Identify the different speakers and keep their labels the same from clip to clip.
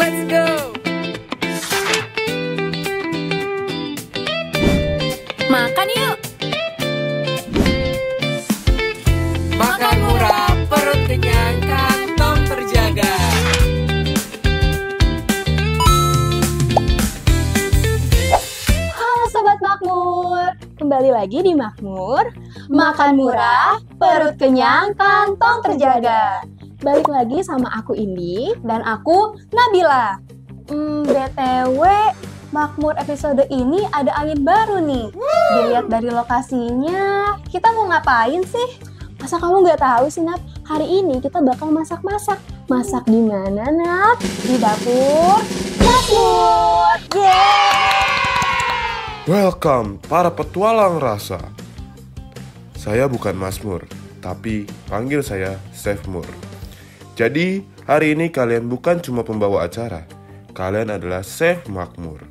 Speaker 1: Let's go! Makan yuk! Makan murah, perut kenyang, kantong terjaga.
Speaker 2: Halo Sobat Makmur, kembali lagi di Makmur. Makan murah, perut kenyang, kantong terjaga. Balik lagi sama aku Indi dan aku Nabila. BTW, Makmur episode ini ada angin baru nih. Dilihat dari lokasinya, kita mau ngapain sih? Masa kamu nggak tahu sih, Nap? Hari ini kita bakal masak-masak. Masak di mana, Nap? Di dapur Makmur. Yeay!
Speaker 3: Welcome para petualang rasa. Saya bukan Masmur, tapi panggil saya Chef Mur. Jadi, hari ini kalian bukan cuma pembawa acara, kalian adalah Chef Makmur.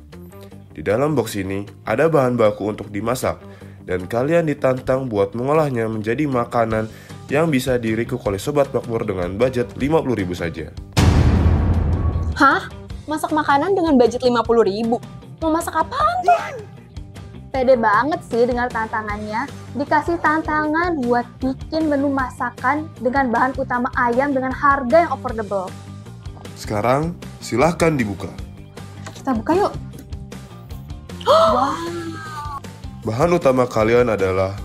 Speaker 3: Di dalam box ini ada bahan baku untuk dimasak, dan kalian ditantang buat mengolahnya menjadi makanan yang bisa dirikuk oleh Sobat Makmur dengan budget 50.000 saja.
Speaker 2: Hah? Masak makanan dengan budget 50.000? Mau masak apaan tuh? Pede banget sih dengar tantangannya. Dikasih tantangan buat bikin menu masakan dengan bahan utama ayam dengan harga yang affordable.
Speaker 3: Sekarang, silahkan dibuka.
Speaker 2: Kita buka yuk. Wow.
Speaker 3: Bahan utama kalian adalah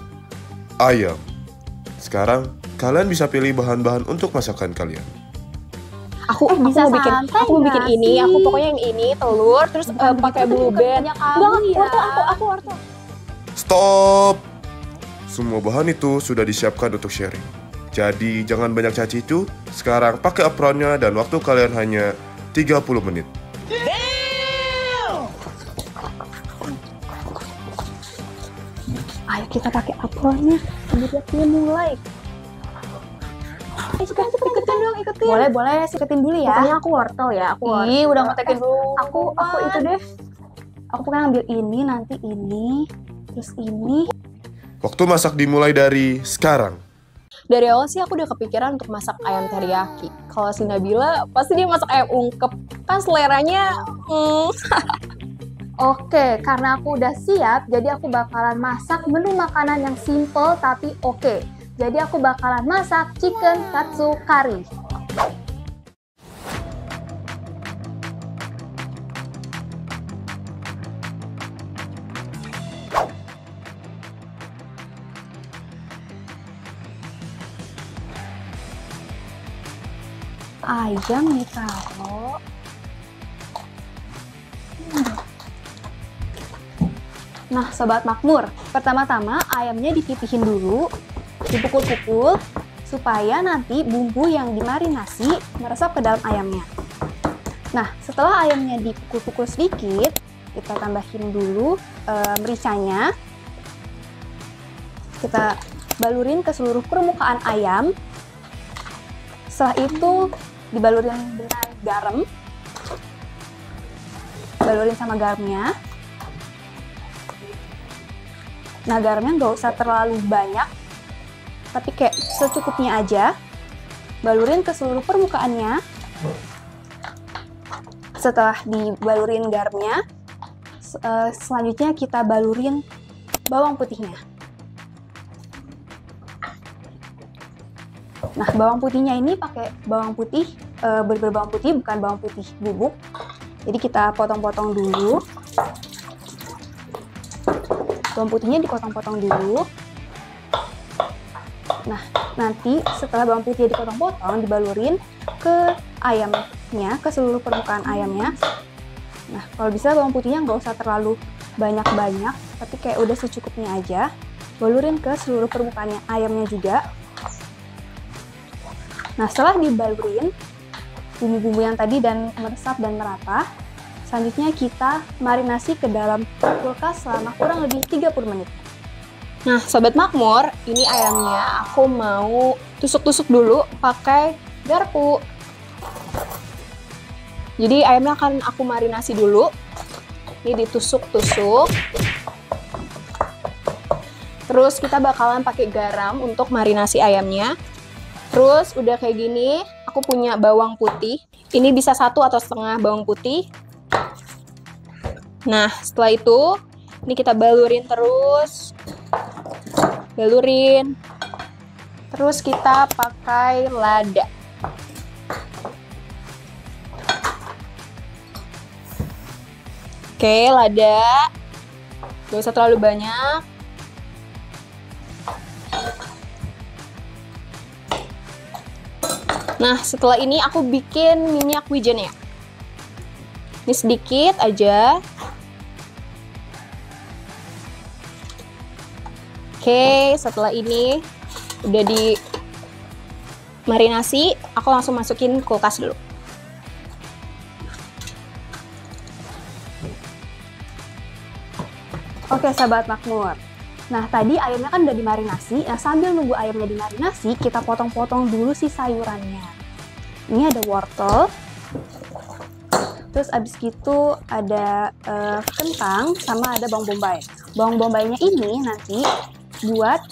Speaker 3: ayam. Sekarang, kalian bisa pilih bahan-bahan untuk masakan kalian.
Speaker 2: Aku mau bikin ini. Aku pokoknya yang ini telur terus pakai blue band. Wortel.
Speaker 3: Stop! Semua bahan itu sudah disiapkan untuk sharing. Jadi jangan banyak cacicu. Sekarang pakai apronnya dan waktu kalian hanya 30 menit.
Speaker 2: Ayo kita pakai apronnya. Dia mulai. Ikutin. Boleh, ikutin dulu ya. Pokoknya aku wortel ya, Ih, udah ngotekin dulu. Aku itu deh. Aku pengen ambil ini, nanti ini, terus ini.
Speaker 3: Waktu masak dimulai dari sekarang.
Speaker 2: Dari awal sih aku udah kepikiran untuk masak ayam teriyaki. Kalau si Nabila, pasti dia masak ayam ungkep. Kan seleranya, Oke, karena aku udah siap, jadi aku bakalan masak menu makanan yang simple tapi oke. Jadi aku bakalan masak chicken katsu curry. Ayam ditaruh. Nah, Sobat Makmur, pertama-tama ayamnya dipipihin dulu, dipukul-pukul, supaya nanti bumbu yang dimarinasi meresap ke dalam ayamnya. Nah, setelah ayamnya dipukul-pukul sedikit, kita tambahin dulu mericanya. Kita balurin ke seluruh permukaan ayam. Setelah itu dibalurin dengan garam. Balurin sama garamnya. Nah, garamnya nggak usah terlalu banyak, tapi kayak secukupnya aja. Balurin ke seluruh permukaannya. Setelah dibalurin garamnya, selanjutnya kita balurin bawang putihnya. Nah, bawang putihnya ini pakai bawang putih, berbawang putih, bukan bawang putih bubuk. Jadi kita potong-potong dulu. Bawang putihnya dipotong-potong dulu. Nah, nanti setelah bawang putihnya dipotong-potong, dibalurin ke ayamnya, ke seluruh permukaan ayamnya. Nah, kalau bisa bawang putihnya nggak usah terlalu banyak-banyak, tapi kayak udah secukupnya aja. Balurin ke seluruh permukaan ayamnya juga. Nah, setelah dibalurin bumbu-bumbu yang tadi dan meresap dan merata, selanjutnya kita marinasi ke dalam kulkas selama kurang lebih 30 menit. Nah, Sobat Makmur, ini ayamnya aku mau tusuk-tusuk dulu pakai garpu. Jadi ayamnya akan aku marinasi dulu. Ini ditusuk-tusuk. Terus kita bakalan pakai garam untuk marinasi ayamnya. Terus udah kayak gini, aku aku punya bawang putih. Ini bisa 1 atau setengah bawang putih. Nah, setelah itu, ini kita balurin terus. Balurin. Terus kita pakai lada. Oke, lada. Gak usah terlalu banyak. Nah, setelah ini aku bikin minyak wijennya. Ini sedikit aja. Oke, setelah ini udah di marinasi, aku langsung masukin kulkas dulu. Oke, sahabat makmur. Nah, tadi ayamnya kan udah dimarinasi. Nah, sambil nunggu ayamnya dimarinasi, kita potong-potong dulu si sayurannya. Ini ada wortel. Terus abis gitu ada kentang sama ada bawang bombay. Bawang bombaynya ini nanti buat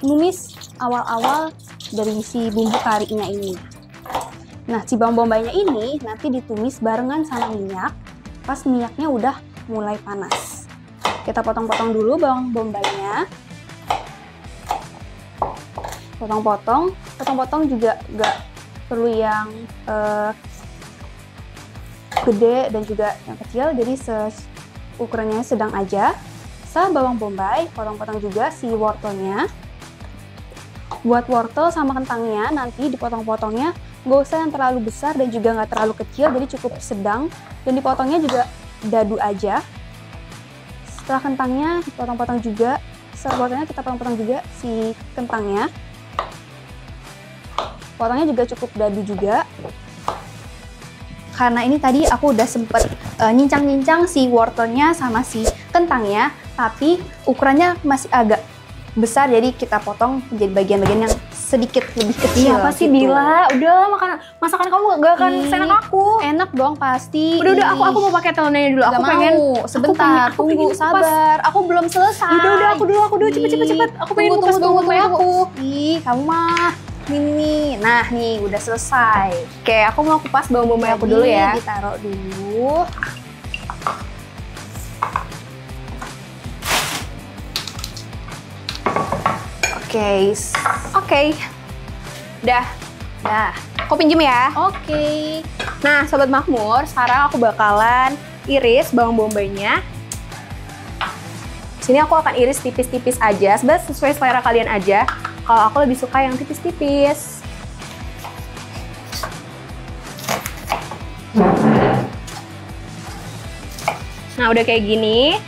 Speaker 2: numis awal-awal dari si bumbu karinya ini. Nah, si bawang bombaynya ini nanti ditumis barengan sama minyak. Pas minyaknya udah mulai panas. Kita potong-potong dulu bawang bombaynya. Potong-potong juga nggak perlu yang gede dan juga yang kecil, jadi ukurannya sedang aja. Bawang bombay, potong-potong juga si wortelnya. Buat wortel sama kentangnya nanti dipotong-potongnya nggak usah yang terlalu besar dan juga nggak terlalu kecil, jadi cukup sedang. Dan dipotongnya juga dadu aja. Setelah kentangnya dipotong-potong juga, setelah wortelnya kita potong-potong juga si kentangnya. Potongnya juga cukup dadu juga. Karena ini tadi aku udah sempet nyincang-nyincang si wortelnya sama si kentangnya, tapi ukurannya masih agak besar, jadi kita potong menjadi bagian-bagian yang sedikit lebih kecil.
Speaker 4: Iya, apa sih
Speaker 2: gitu.
Speaker 4: Bila? Udah, masakan kamu gak akan seenak aku.
Speaker 2: Enak dong pasti.
Speaker 4: Udah, aku mau pakai telurnya dulu.
Speaker 2: Gak
Speaker 4: Aku
Speaker 2: mau.
Speaker 4: pengen
Speaker 2: Sebentar,
Speaker 4: aku
Speaker 2: tunggu,
Speaker 4: pengen
Speaker 2: sabar. Aku belum selesai.
Speaker 4: Udah, aku dulu. Cepet. Aku pengen kupas bawang bombay aku.
Speaker 2: Ih, kamu mah. Nih. Nah, nih udah selesai.
Speaker 4: Oke, aku mau kupas bawang bombay aku dulu ya.
Speaker 2: Ditaruh dulu.
Speaker 4: Oke. Dah. Aku pinjem ya.
Speaker 2: Oke.
Speaker 4: Nah, Sobat Makmur, sekarang aku bakalan iris bawang bombaynya. Sini aku akan iris tipis-tipis aja, sebenarnya sesuai selera kalian aja. Kalau aku lebih suka yang tipis-tipis. Nah, udah kayak gini.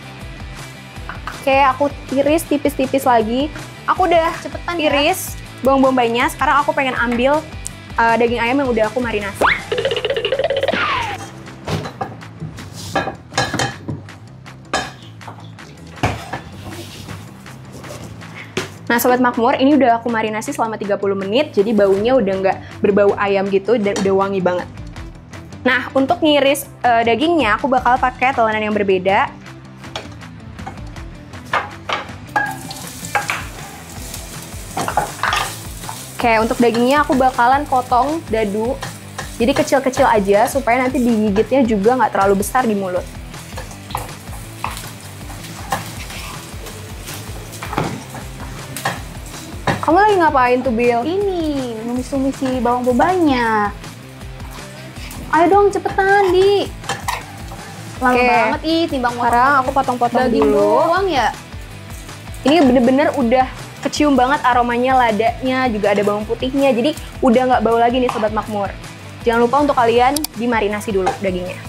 Speaker 4: Oke, aku iris tipis-tipis lagi. Aku udah
Speaker 2: Cepetan ya.
Speaker 4: iris bawang bombaynya. Sekarang aku pengen ambil daging ayam yang udah aku marinasi. Nah, Sobat Makmur, ini udah aku marinasi selama 30 menit, jadi baunya udah nggak berbau ayam gitu dan udah wangi banget. Nah, untuk ngiris dagingnya, aku bakal pakai telonan yang berbeda. Oke, untuk dagingnya aku bakalan potong dadu, jadi kecil-kecil aja supaya nanti digigitnya juga nggak terlalu besar di mulut. Kamu lagi ngapain tuh, Bill?
Speaker 2: Ini, numis-numis si bawang bombaynya. Ayo dong, cepetan, Di. Lama
Speaker 4: Oke.
Speaker 2: banget, timbang
Speaker 4: Sekarang aku potong-potong
Speaker 2: daging
Speaker 4: dulu.
Speaker 2: doang ya.
Speaker 4: Ini bener-bener udah kecium banget aromanya, ladanya, juga ada bawang putihnya. Jadi udah nggak bau lagi nih Sobat Makmur. Jangan lupa untuk kalian dimarinasi dulu dagingnya.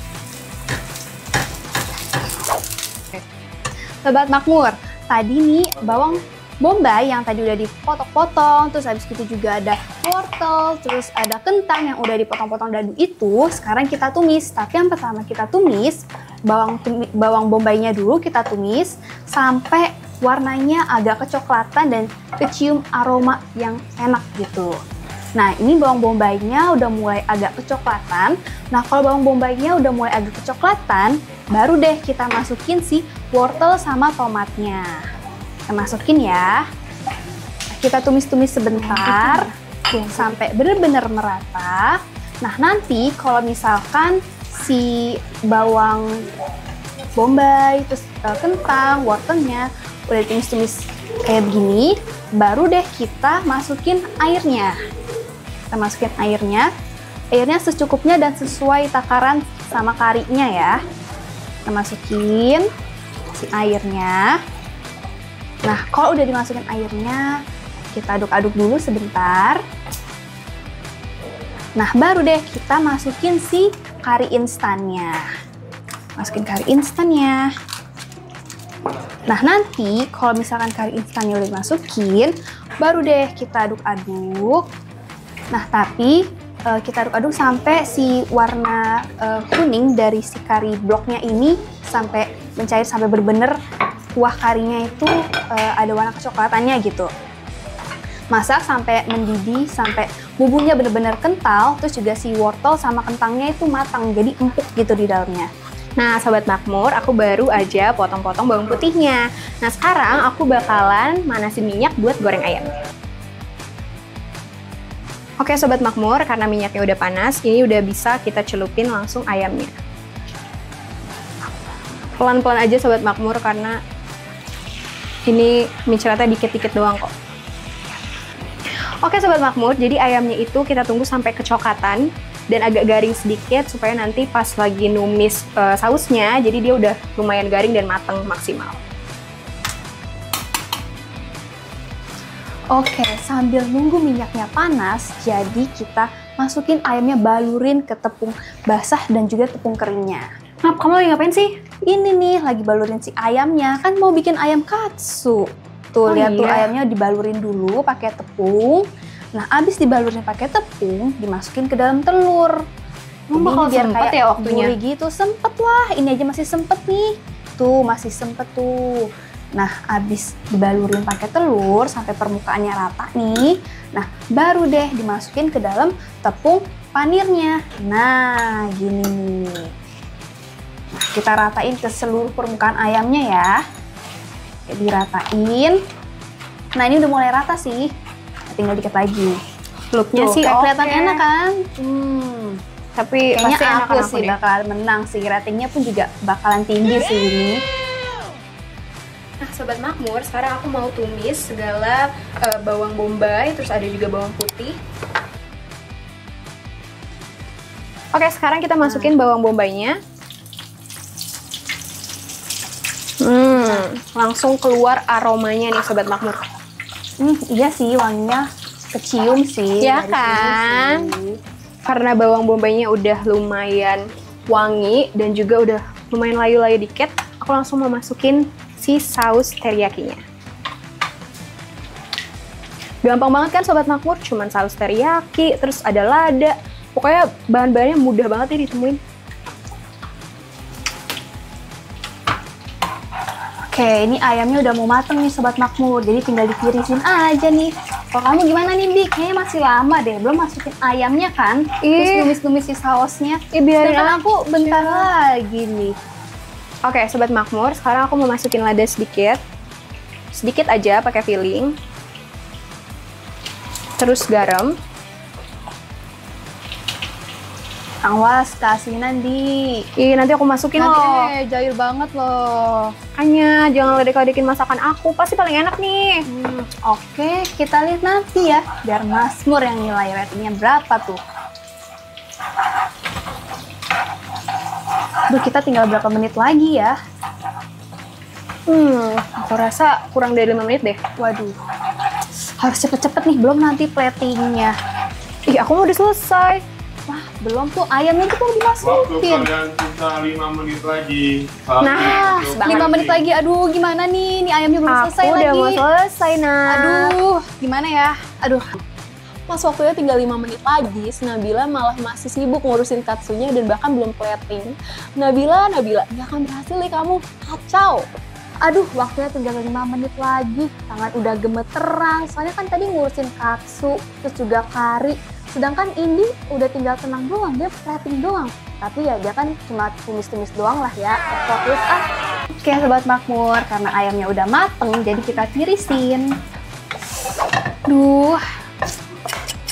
Speaker 2: Sobat Makmur, tadi nih bawang bombay yang tadi udah dipotong-potong, terus habis itu juga ada wortel, terus ada kentang yang udah dipotong-potong dadu itu, sekarang kita tumis. Tapi yang pertama kita tumis, bawang bombaynya dulu kita tumis sampai warnanya agak kecoklatan dan kecium aroma yang enak gitu. Nah, ini bawang bombaynya udah mulai agak kecoklatan. Nah, kalau bawang bombaynya udah mulai agak kecoklatan, baru deh kita masukin si wortel sama tomatnya. Kita masukin ya. Kita tumis-tumis sebentar. Tuh, sampai bener-bener merata. Nah, nanti kalau misalkan si bawang bombay, terus kentang, wortelnya udah tumis-tumis kayak begini, baru deh kita masukin airnya. Kita masukin airnya secukupnya dan sesuai takaran sama karinya ya. Kita masukin si airnya. Nah, kalau udah dimasukin airnya, kita aduk-aduk dulu sebentar. Nah, baru deh kita masukin si kari instannya. Masukin kari instannya. Nah, nanti kalau misalkan kari instannya udah dimasukin, baru deh kita aduk-aduk. Nah, tapi kita aduk-aduk sampai si warna kuning dari si kari bloknya ini sampai mencair, sampai bener-bener kuah karinya itu ada warna kecoklatannya gitu. Masak sampai mendidih, sampai bumbunya bener-bener kental, terus juga si wortel sama kentangnya itu matang, jadi empuk gitu di dalamnya.
Speaker 4: Nah, Sobat Makmur, aku baru aja potong-potong bawang putihnya. Nah, sekarang aku bakalan manasin minyak buat goreng ayam. Oke Sobat Makmur, karena minyaknya udah panas, ini udah bisa kita celupin langsung ayamnya. Pelan-pelan aja Sobat Makmur, karena ini miceratnya dikit-dikit doang kok. Oke Sobat Makmur, jadi ayamnya itu kita tunggu sampai kecoklatan dan agak garing sedikit supaya nanti pas lagi numis sausnya, jadi dia udah lumayan garing dan mateng maksimal.
Speaker 2: Oke, sambil nunggu minyaknya panas, jadi kita masukin ayamnya, balurin ke tepung basah dan juga tepung keringnya.
Speaker 4: Nah, kamu lagi ngapain sih?
Speaker 2: Ini nih, lagi balurin si ayamnya, kan mau bikin ayam katsu. Tuh, lihat tuh ayamnya dibalurin dulu pakai tepung. Nah, abis dibalurin pakai tepung, dimasukin ke dalam telur.
Speaker 4: Bakal
Speaker 2: biar
Speaker 4: sempet
Speaker 2: kayak
Speaker 4: ya waktunya?
Speaker 2: gurih gitu, sempet lah. Ini aja masih sempet nih. Tuh, masih sempet tuh. Nah, abis dibalurin pakai telur sampai permukaannya rata nih. Nah, baru deh dimasukin ke dalam tepung panirnya. Nah, gini nih. Nah, kita ratain ke seluruh permukaan ayamnya ya. Kayak diratain. Nah, ini udah mulai rata sih. Tinggal dikit lagi.
Speaker 4: Looknya sih
Speaker 2: kayak kelihatan
Speaker 4: oke.
Speaker 2: enak kan?
Speaker 4: Tapi
Speaker 2: Kayaknya
Speaker 4: pasti enak
Speaker 2: aku sih bakalan menang sih. Ratingnya pun juga bakalan tinggi sih ini.
Speaker 4: Nah Sobat Makmur, sekarang aku mau tumis segala bawang bombay, terus ada juga bawang putih. Oke, sekarang kita masukin bawang bombaynya. Langsung keluar aromanya nih Sobat Makmur.
Speaker 2: Iya sih, wanginya kecium sih.
Speaker 4: Iya
Speaker 2: dari
Speaker 4: kan?
Speaker 2: sini sih.
Speaker 4: Karena bawang bombaynya udah lumayan wangi dan juga udah lumayan layu-layu dikit, aku langsung mau masukin si saus teriyakinya. Gampang banget kan Sobat Makmur, cuman saus teriyaki, terus ada lada. Pokoknya bahan-bahannya mudah banget ya ditemuin.
Speaker 2: Oke, ini ayamnya udah mau mateng nih Sobat Makmur, jadi tinggal ditirisin aja nih. Kalau kamu gimana nih, Bi? Kayaknya masih lama deh, belum masukin ayamnya kan? Terus numis-numis si sausnya.
Speaker 4: Biarin
Speaker 2: Sedangkan
Speaker 4: aja.
Speaker 2: aku bentar lagi nih.
Speaker 4: Oke, Sobat Makmur, sekarang aku mau masukin lada sedikit. Sedikit aja pakai filling. Terus garam.
Speaker 2: Awas, keasinan di.
Speaker 4: Nanti aku masukin
Speaker 2: Nanti
Speaker 4: loh.
Speaker 2: jahil banget loh.
Speaker 4: Makanya jangan ledek-ledekin masakan aku, pasti paling enak nih.
Speaker 2: Oke, kita lihat nanti ya, biar Masmur yang nilai ratingnya berapa tuh. Duh, kita tinggal berapa menit lagi ya?
Speaker 4: Aku rasa kurang dari 5 menit deh.
Speaker 2: Waduh, harus cepet-cepet nih, belum nanti platingnya.
Speaker 4: Ih, aku mau udah selesai.
Speaker 2: Wah, belum tuh, ayamnya tuh belum
Speaker 3: Waktu
Speaker 2: dimasukin.
Speaker 3: kalian sisa 5 menit lagi.
Speaker 4: Nah,
Speaker 2: 5 menit lagi, aduh gimana nih? Ini ayamnya belum selesai
Speaker 4: Aku
Speaker 2: lagi.
Speaker 4: udah mau selesai, nah.
Speaker 2: Aduh, gimana ya? Aduh. Pas waktunya tinggal 5 menit lagi, Nabila malah masih sibuk ngurusin katsunya dan bahkan belum plating. Nabila, nggak akan berhasil nih kamu. Kacau. Aduh, waktunya tinggal 5 menit lagi. Tangan udah gemeteran, soalnya kan tadi ngurusin katsu, terus juga kari. Sedangkan ini udah tinggal tenang doang, dia plating doang. Tapi ya dia kan cuma tumis-tumis doang lah ya. Fokus Oke Sobat Makmur, karena ayamnya udah mateng, jadi kita tirisin. Duh.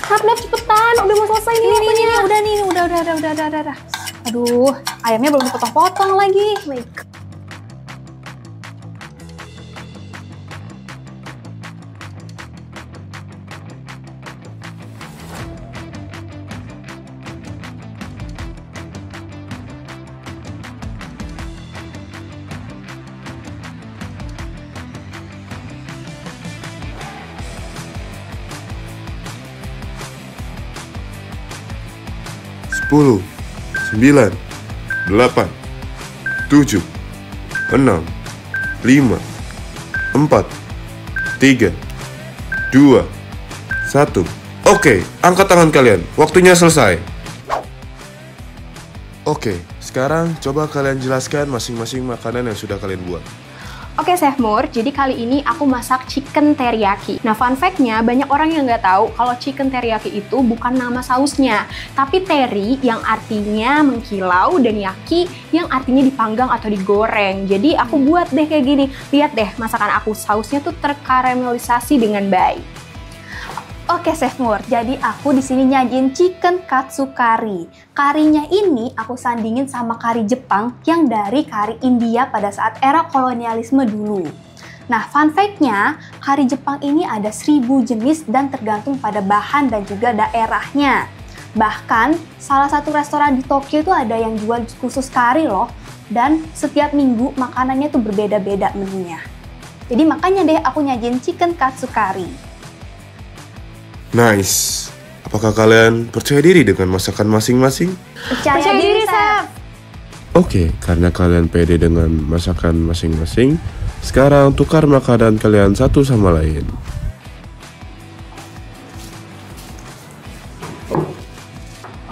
Speaker 2: Naf, cepetan, udah mau selesai nih waktunya. Udah. Aduh, ayamnya belum dipotong-potong lagi. Baik.
Speaker 3: Sepuluh, 9, 8, 7, 6, 5, 4, 3, 2, 1. Oke, angkat tangan kalian. Waktunya selesai. Oke, sekarang coba kalian jelaskan masing-masing makanan yang sudah kalian buat.
Speaker 4: Oke Chef Mur, jadi kali ini aku masak chicken teriyaki. Nah fun fact-nya, banyak orang yang nggak tahu kalau chicken teriyaki itu bukan nama sausnya, tapi teri yang artinya mengkilau dan yaki yang artinya dipanggang atau digoreng. Jadi aku buat deh kayak gini. Lihat deh masakan aku, sausnya tuh terkaramelisasi dengan baik.
Speaker 2: Oke Chef Mur, jadi aku di sini nyajiin chicken katsu curry. Karinya ini aku sandingin sama kari Jepang yang dari kari India pada saat era kolonialisme dulu. Nah, fun fact-nya, kari Jepang ini ada 1000 jenis dan tergantung pada bahan dan juga daerahnya. Bahkan, salah satu restoran di Tokyo itu ada yang jual khusus kari loh. Dan setiap minggu makanannya tuh berbeda-beda menunya. Jadi makanya deh aku nyajiin chicken katsu curry.
Speaker 3: Nice. Apakah kalian percaya diri dengan masakan masing-masing?
Speaker 2: Percaya diri, Chef.
Speaker 3: Oke, karena kalian pede dengan masakan masing-masing, sekarang tukar makanan kalian satu sama lain.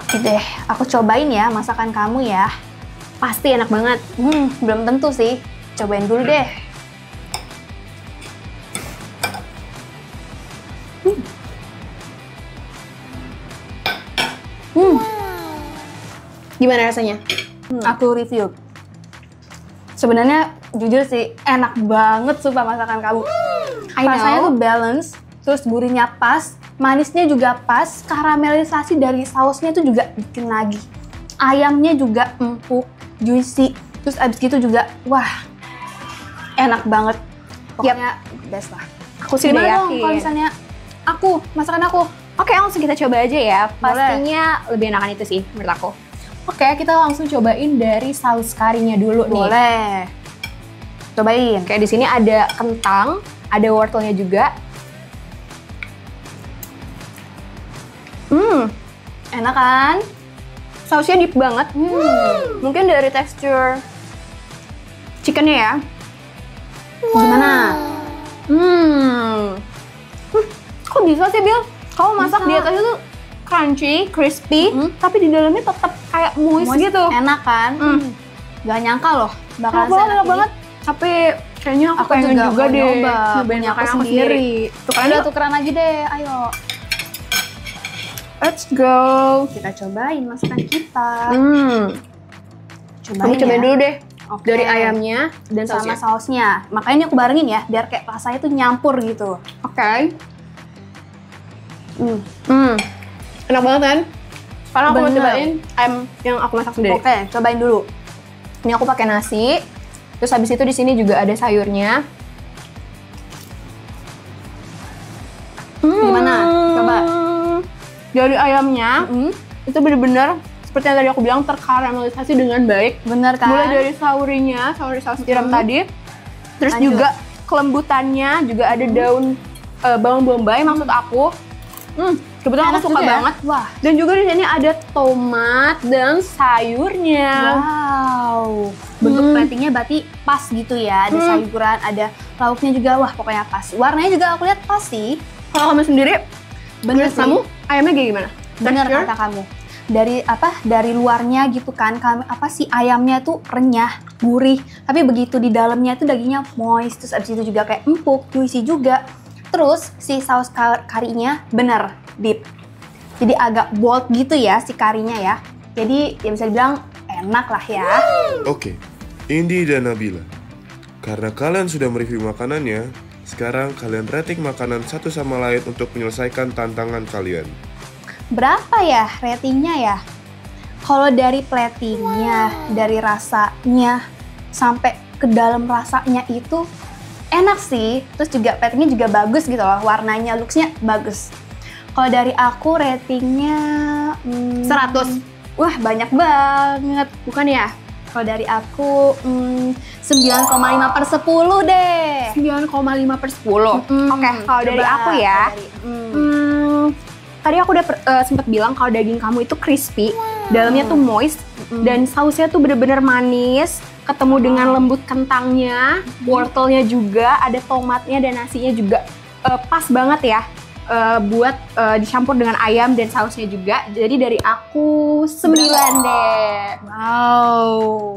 Speaker 2: Oke deh, aku cobain ya masakan kamu ya.
Speaker 4: Pasti enak banget.
Speaker 2: Belum tentu sih. Cobain dulu deh.
Speaker 4: Gimana rasanya?
Speaker 2: Aku review. Sebenarnya jujur sih enak banget sumpah masakan kamu. Rasanya tuh balance, terus gurihnya pas, manisnya juga pas, karamelisasi dari sausnya tuh juga bikin lagi. Ayamnya juga empuk, juicy, terus abis gitu juga, wah, enak banget. Pokoknya best lah.
Speaker 4: Aku sih udah
Speaker 2: Gimana dong
Speaker 4: yakin.
Speaker 2: kalau misalnya masakan aku?
Speaker 4: Oke, langsung kita coba aja ya.
Speaker 2: Boleh.
Speaker 4: Pastinya lebih enakan itu sih menurut aku. Oke, kita langsung cobain dari saus karinya dulu nih.
Speaker 2: Boleh. Cobain.
Speaker 4: Oke, di sini ada kentang, ada wortelnya juga.
Speaker 2: Enak kan?
Speaker 4: Sausnya deep banget. Mungkin dari tekstur chickennya ya.
Speaker 2: Gimana?
Speaker 4: Kok bisa sih, Bil? Kamu masak
Speaker 2: Bisa.
Speaker 4: di atasnya tuh crunchy, crispy, tapi di dalamnya tetap kayak moist gitu.
Speaker 2: Enak kan? Gak nyangka loh bakalan
Speaker 4: Enak banget,
Speaker 2: seenak
Speaker 4: enak
Speaker 2: ini.
Speaker 4: banget. Tapi kayaknya aku pengen
Speaker 2: juga
Speaker 4: juga
Speaker 2: mau
Speaker 4: deh
Speaker 2: nyoba,
Speaker 4: nyobain
Speaker 2: punya aku
Speaker 4: makanan aku
Speaker 2: sendiri.
Speaker 4: sendiri. Tukeran
Speaker 2: Udah
Speaker 4: yuk.
Speaker 2: tukeran lagi deh, ayo.
Speaker 4: Let's go.
Speaker 2: Kita cobain masakan kita.
Speaker 4: Kamu cobain
Speaker 2: ya.
Speaker 4: dulu deh.
Speaker 2: Oke.
Speaker 4: Dari ayamnya dan
Speaker 2: sama
Speaker 4: sausnya.
Speaker 2: sausnya. Makanya ini aku barengin ya, biar kayak rasanya tuh nyampur gitu.
Speaker 4: Oke. Enak banget kan? Sekarang aku mau
Speaker 2: Bener.
Speaker 4: cobain ayam yang aku masak sendiri.
Speaker 2: Oke, cobain dulu.
Speaker 4: Ini aku pakai nasi. Terus habis itu di sini juga ada sayurnya.
Speaker 2: Gimana? Coba.
Speaker 4: Dari ayamnya itu bener-bener seperti yang tadi aku bilang terkaramelisasi dengan baik.
Speaker 2: Bener kan?
Speaker 4: Mulai dari saurinya, saus tiram tadi. Terus
Speaker 2: Lanjut.
Speaker 4: juga kelembutannya, juga ada daun bawang bombay maksud aku. Kebetulan
Speaker 2: Enak
Speaker 4: aku suka
Speaker 2: juga ya?
Speaker 4: banget.
Speaker 2: Wah.
Speaker 4: Dan juga di sini ada tomat dan sayurnya.
Speaker 2: Wow. Bentuk platingnya berarti pas gitu ya. Ada sayuran, ada lauknya juga. Wah, pokoknya pas. Warnanya juga aku lihat pas sih.
Speaker 4: Kalau kamu sendiri,
Speaker 2: Bener
Speaker 4: menurut
Speaker 2: sih.
Speaker 4: kamu ayamnya kayak gimana?
Speaker 2: Bener
Speaker 4: Texture?
Speaker 2: kata kamu. Dari luarnya gitu kan, si ayamnya tuh renyah, gurih. Tapi begitu di dalamnya tuh dagingnya moist, terus abis itu juga kayak empuk, juicy juga. Terus si saus karinya bener deep. Jadi agak bold gitu ya si karinya ya. Jadi ya bisa dibilang enak lah ya.
Speaker 3: Oke, Indi dan Nabila. Karena kalian sudah mereview makanannya, sekarang kalian rating makanan satu sama lain untuk menyelesaikan tantangan kalian.
Speaker 2: berapa ya ratingnya ya? Kalau dari platingnya, dari rasanya, sampai ke dalam rasanya itu enak sih. Terus juga platingnya juga bagus gitu loh, warnanya, looksnya bagus. Kalau dari aku ratingnya
Speaker 4: 100.
Speaker 2: Wah banyak banget,
Speaker 4: Bukan ya?
Speaker 2: Kalau dari aku 9,5/10 deh.
Speaker 4: 9,5/10. Oke, kalau dari
Speaker 2: Coba,
Speaker 4: aku ya, tadi aku udah sempet bilang kalau daging kamu itu crispy, dalamnya tuh moist, dan sausnya tuh bener-bener manis, ketemu dengan lembut kentangnya, wortelnya juga, ada tomatnya dan nasinya juga pas banget ya. Buat dicampur dengan ayam dan sausnya juga. Jadi dari aku 9 deh.
Speaker 2: Wow.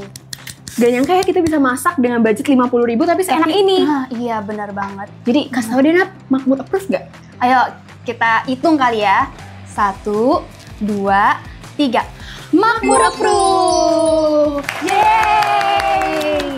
Speaker 4: Gak nyangka ya kita bisa masak dengan budget 50.000 tapi seenak ini.
Speaker 2: Iya benar banget.
Speaker 4: Jadi kasih tau deh Nat, Makmur approve gak?
Speaker 2: Ayo kita hitung kali ya. 1, 2, 3. Makmur approve. Yeay.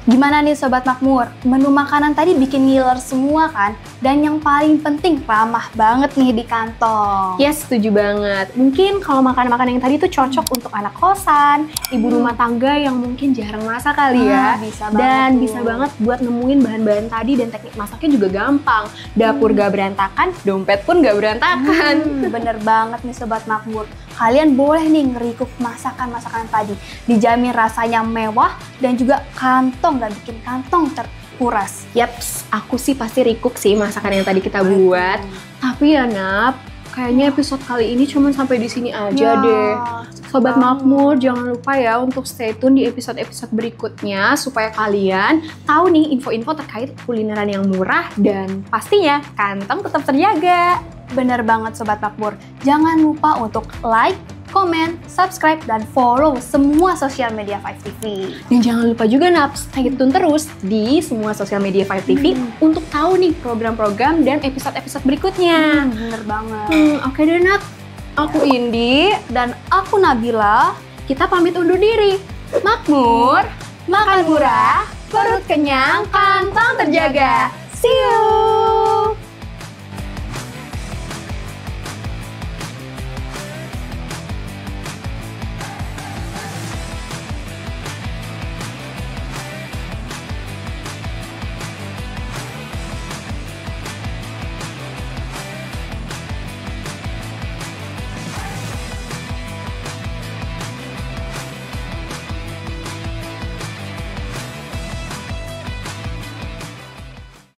Speaker 2: Gimana nih Sobat Makmur? Menu makanan tadi bikin ngiler semua kan? Dan yang paling penting ramah banget nih di kantong.
Speaker 4: Yes, setuju banget. Mungkin kalau makanan-makanan yang tadi tuh cocok untuk anak kosan, ibu rumah tangga yang mungkin jarang masak kali ya.
Speaker 2: Bisa banget
Speaker 4: Dan
Speaker 2: tuh.
Speaker 4: bisa banget buat nemuin bahan-bahan tadi dan teknik masaknya juga gampang. Dapur gak berantakan, dompet pun gak berantakan.
Speaker 2: Bener banget nih Sobat Makmur. Kalian boleh nih ngerikuk masakan-masakan tadi. Dijamin rasanya mewah dan juga kantong gak bikin kantong terkuras.
Speaker 4: Yaps, aku sih pasti rikuk sih masakan yang tadi kita buat. Tapi ya Nap, kayaknya episode kali ini cuma sampai di sini aja deh. Sobat Makmur, jangan lupa ya untuk stay tune di episode-episode berikutnya supaya kalian tahu nih info-info terkait kulineran yang murah dan pastinya kantong tetap terjaga.
Speaker 2: Bener banget Sobat Makmur. Jangan lupa untuk like, komen, subscribe, dan follow semua sosial media 5TV.
Speaker 4: Dan jangan lupa juga Nap, stay tune terus di semua sosial media 5TV untuk tahu nih program-program dan episode-episode berikutnya.
Speaker 2: Bener banget.
Speaker 4: Oke deh Nat, aku Indi.
Speaker 2: Dan aku Nabila.
Speaker 4: Kita pamit undur diri. Makmur, makan murah, perut kenyang, kantong terjaga. See you!